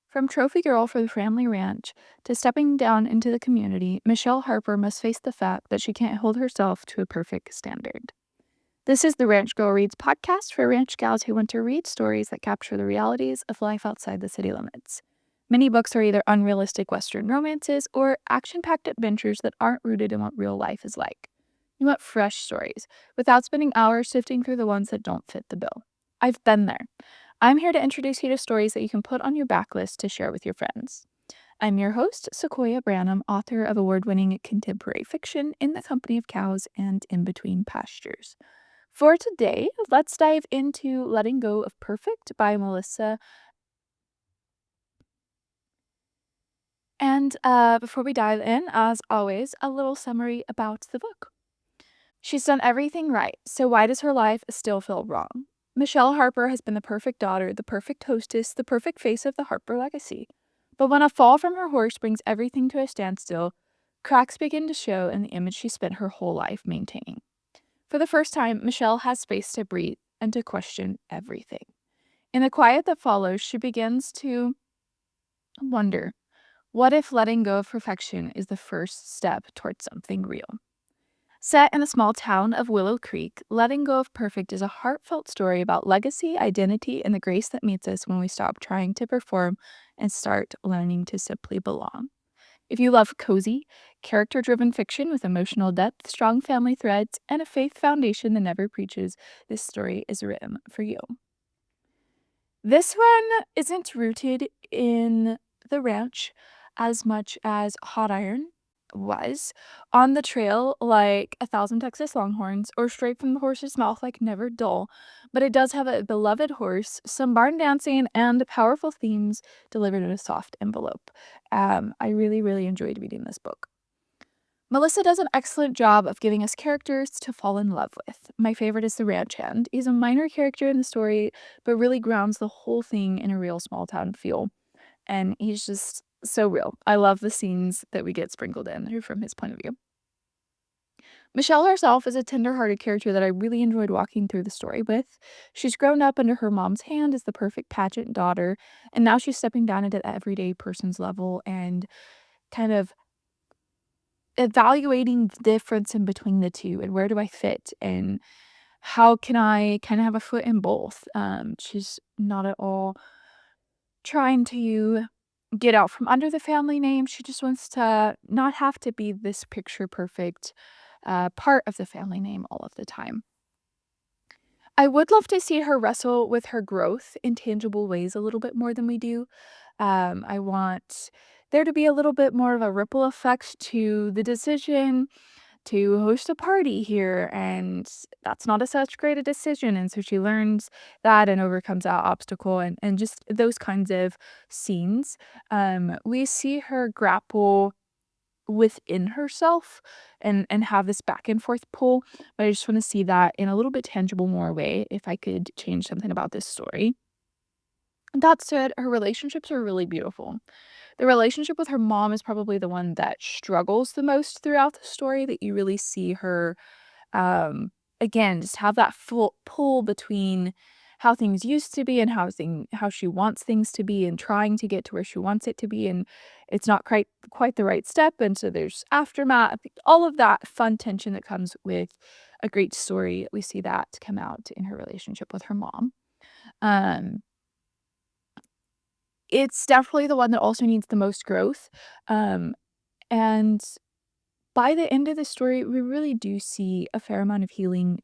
From trophy girl for the family ranch to stepping down into the community, Michelle Harper must face the fact that she can't hold herself to a perfect standard. This is the Ranch Girl Reads podcast for ranch gals who want to read stories that capture the realities of life outside the city limits. Many books are either unrealistic Western romances or action packed adventures that aren't rooted in what real life is like. You want fresh stories without spending hours sifting through the ones that don't fit the bill. I've been there. I'm here to introduce you to stories that you can put on your backlist to share with your friends. I'm your host, Sequoyah Branham, author of award-winning contemporary fiction In the Company of Cows and In Between Pastures. For today, let's dive into Letting Go of Perfect by Melissa. And before we dive in, as always, a little summary about the book. She's done everything right, so why does her life still feel wrong? Michelle Harper has been the perfect daughter, the perfect hostess, the perfect face of the Harper legacy. But when a fall from her horse brings everything to a standstill, cracks begin to show in the image she spent her whole life maintaining. For the first time, Michelle has space to breathe and to question everything. In the quiet that follows, she begins to wonder, what if letting go of perfection is the first step towards something real? Set in the small town of Willow Creek, Letting Go of Perfect is a heartfelt story about legacy, identity, and the grace that meets us when we stop trying to perform and start learning to simply belong. If you love cozy, character driven fiction with emotional depth, strong family threads, and a faith foundation that never preaches, this story is written for you. This one isn't rooted in the ranch as much as Hot Iron was. On the trail, like A Thousand Texas Longhorns, or Straight from the Horse's Mouth, like Never Dull, but it does have a beloved horse, some barn dancing, and powerful themes delivered in a soft envelope. I really, really enjoyed reading this book. Melissa does an excellent job of giving us characters to fall in love with. My favorite is the ranch hand. He's a minor character in the story, but really grounds the whole thing in a real small town feel. And he's just so real. I love the scenes that we get sprinkled in from his point of view. Michelle herself is a tender-hearted character that I really enjoyed walking through the story with. She's grown up under her mom's hand as the perfect pageant daughter, and now she's stepping down into the everyday person's level and kind of evaluating the difference in between the two and where do I fit and how can I kind of have a foot in both. She's not at all trying to get out from under the family name. She just wants to not have to be this picture perfect part of the family name all of the time. I would love to see her wrestle with her growth in tangible ways a little bit more than we do. I want there to be a little bit more of a ripple effect to the decision to host a party here, and that's not a such great a decision, and so she learns that and overcomes that obstacle and just those kinds of scenes. We see her grapple within herself and have this back and forth pull, but I just wanna see that in a little bit tangible more way if I could change something about this story. That said, her relationships are really beautiful. The relationship with her mom is probably the one that struggles the most throughout the story, that you really see her, um, again, just have that full pull between how things used to be and how she wants things to be and trying to get to where she wants it to be, and it's not quite the right step, and so there's aftermath, all of that fun tension that comes with a great story. We see that come out in her relationship with her mom. Um, it's definitely the one that also needs the most growth, um, and by the end of the story, we really do see a fair amount of healing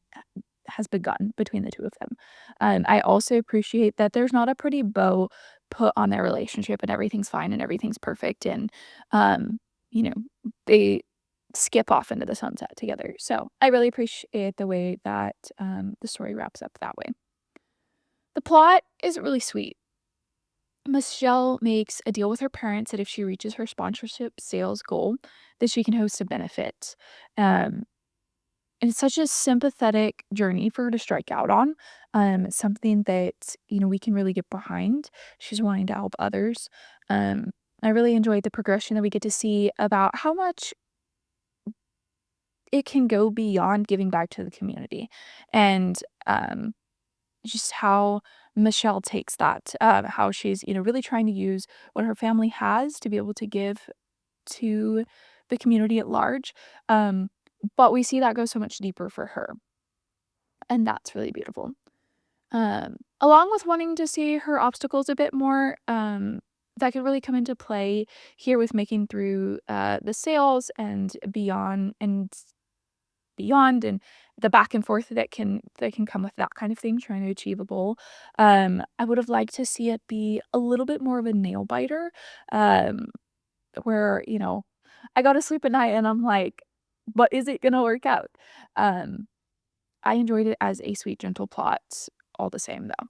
has begun between the two of them. I also appreciate that there's not a pretty bow put on their relationship and everything's fine and everything's perfect and, um, you know, they skip off into the sunset together. So I really appreciate the way that the story wraps up that way. The plot is really sweet. Michelle makes a deal with her parents that if she reaches her sponsorship sales goal, that she can host a benefit. Um, and it's such a sympathetic journey for her to strike out on. Something that, we can really get behind. She's wanting to help others. Um, I really enjoyed the progression that we get to see about how much it can go beyond giving back to the community. And just how Michelle takes that, how she's, really trying to use what her family has to be able to give to the community at large. But we see that go so much deeper for her, and that's really beautiful. Along with wanting to see her obstacles a bit more, that could really come into play here with making through the sales and beyond, and the back and forth that can come with that kind of thing, trying to achieve a goal. I would have liked to see it be a little bit more of a nail biter, um, where, I go to sleep at night and I'm like, "But is it gonna work out?" Um, I enjoyed it as a sweet, gentle plot all the same, though.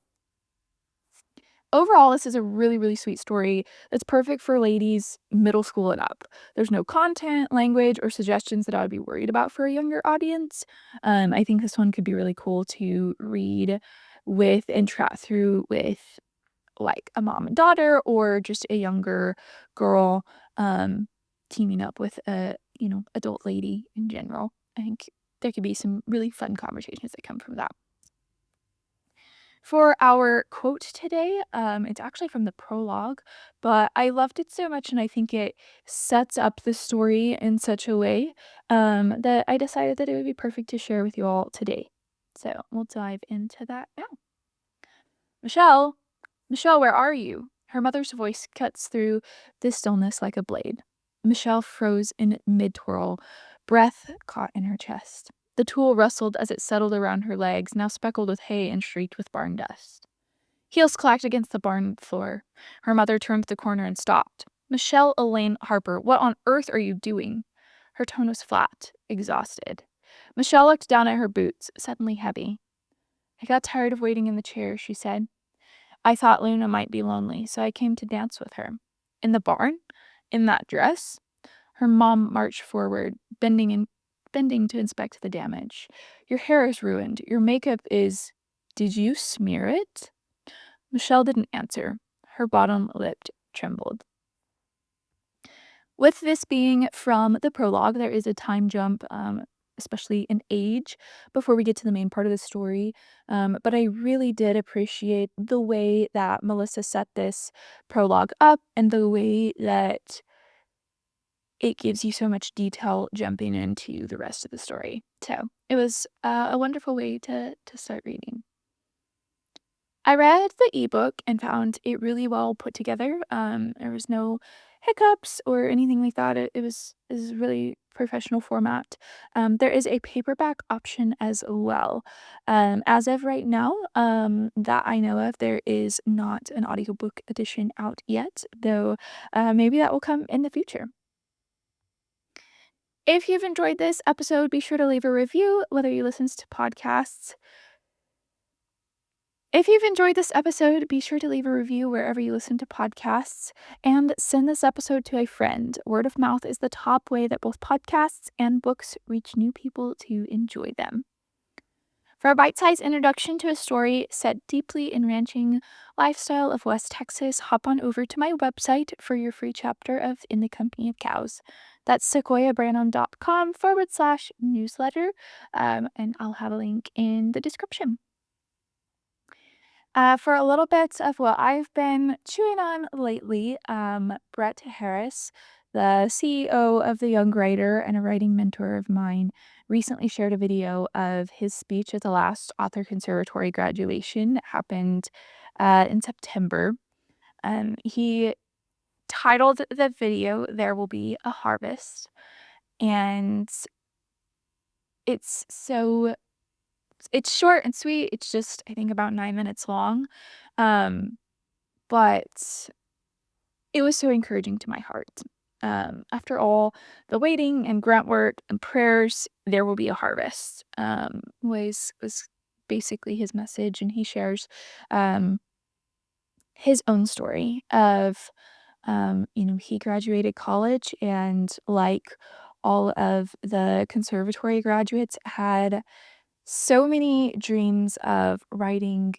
Overall, this is a really, really sweet story that's perfect for ladies middle school and up. There's no content, language, or suggestions that I would be worried about for a younger audience. I think this one could be really cool to read with and chat through with, like, a mom and daughter or just a younger girl, um, teaming up with a, adult lady in general. I think there could be some really fun conversations that come from that. For our quote today, it's actually from the prologue, but I loved it so much and I think it sets up the story in such a way that I decided that it would be perfect to share with you all today. So we'll dive into that now. Michelle, Michelle, where are you? Her mother's voice cuts through the stillness like a blade. Michelle froze in mid twirl, breath caught in her chest. The tool rustled as it settled around her legs, now speckled with hay and streaked with barn dust. Heels clacked against the barn floor. Her mother turned the corner and stopped. Michelle Elaine Harper, what on earth are you doing? Her tone was flat, exhausted. Michelle looked down at her boots, suddenly heavy. I got tired of waiting in the chair, she said. I thought Luna might be lonely, so I came to dance with her. In the barn? In that dress? Her mom marched forward, bending to inspect the damage. Your hair is ruined. Your makeup is. Did you smear it? Michelle didn't answer. Her bottom lip trembled. With this being from the prologue, there is a time jump, especially in age, before we get to the main part of the story. But I really did appreciate the way that Melissa set this prologue up and the way that it gives you so much detail jumping into the rest of the story. So it was a wonderful way to start reading. I read the ebook and found it really well put together. There was no hiccups or anything like that. It was really professional format. There is a paperback option as well. As of right now, that I know of, there is not an audiobook edition out yet, though maybe that will come in the future. If you've enjoyed this episode, be sure to leave a review, whether you listen to podcasts. If you've enjoyed this episode, be sure to leave a review wherever you listen to podcasts and send this episode to a friend. Word of mouth is the top way that both podcasts and books reach new people to enjoy them. For a bite-sized introduction to a story set deeply in ranching lifestyle of West Texas, hop on over to my website for your free chapter of In the Company of Cows. That's sequoiahbranham.com/newsletter, and I'll have a link in the description. For a little bit of what I've been chewing on lately, Brett Harris, the CEO of The Young Writer and a writing mentor of mine, recently shared a video of his speech at the last Author Conservatory graduation that happened in September. He titled the video, There Will Be a Harvest, and it's so it's short and sweet. It's just, I think, about 9 minutes long. Um, but it was so encouraging to my heart. After all the waiting and grunt work and prayers, there will be a harvest. Was basically his message, and he shares um, his own story of he graduated college, and like all of the conservatory graduates, had so many dreams of writing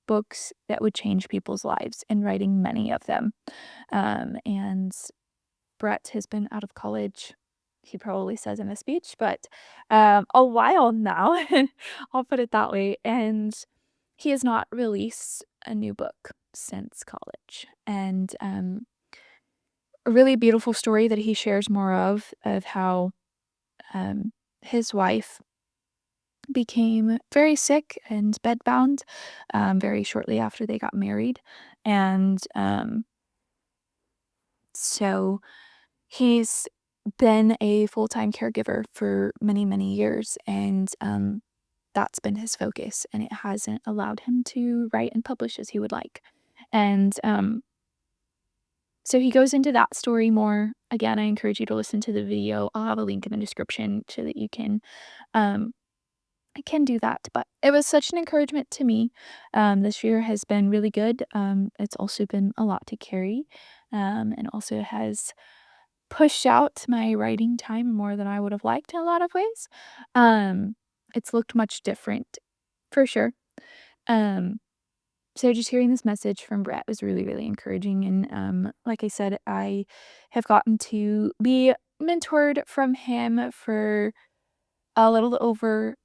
books that would change people's lives and writing many of them. And Brett has been out of college, he probably says in a speech, but a while now. I'll put it that way. And he has not released a new book since college. And a really beautiful story that he shares more of how um, his wife became very sick and bedbound very shortly after they got married. And so he's been a full-time caregiver for many, many years, and that's been his focus, and it hasn't allowed him to write and publish as he would like. And so he goes into that story more. Again, I encourage you to listen to the video. I'll have a link in the description so that you can um, I can do that. But it was such an encouragement to me. This year has been really good. It's also been a lot to carry, and also has pushed out my writing time more than I would have liked in a lot of ways. Um, it's looked much different for sure. Um, so just hearing this message from Brett was really, really encouraging. And like I said, I have gotten to be mentored from him for a little over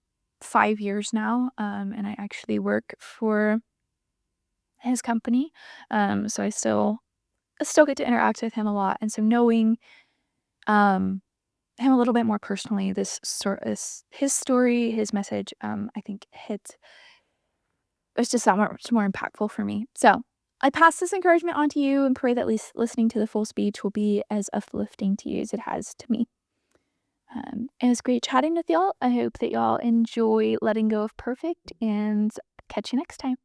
5 years now. And I actually work for his company. So I still get to interact with him a lot. And so knowing um him a little bit more personally, this sort is his story, his message, I think hit it's just that much more impactful for me. So I pass this encouragement on to you and pray that listening to the full speech will be as uplifting to you as it has to me. It was great chatting with y'all. I hope that y'all enjoy letting go of perfect and catch you next time.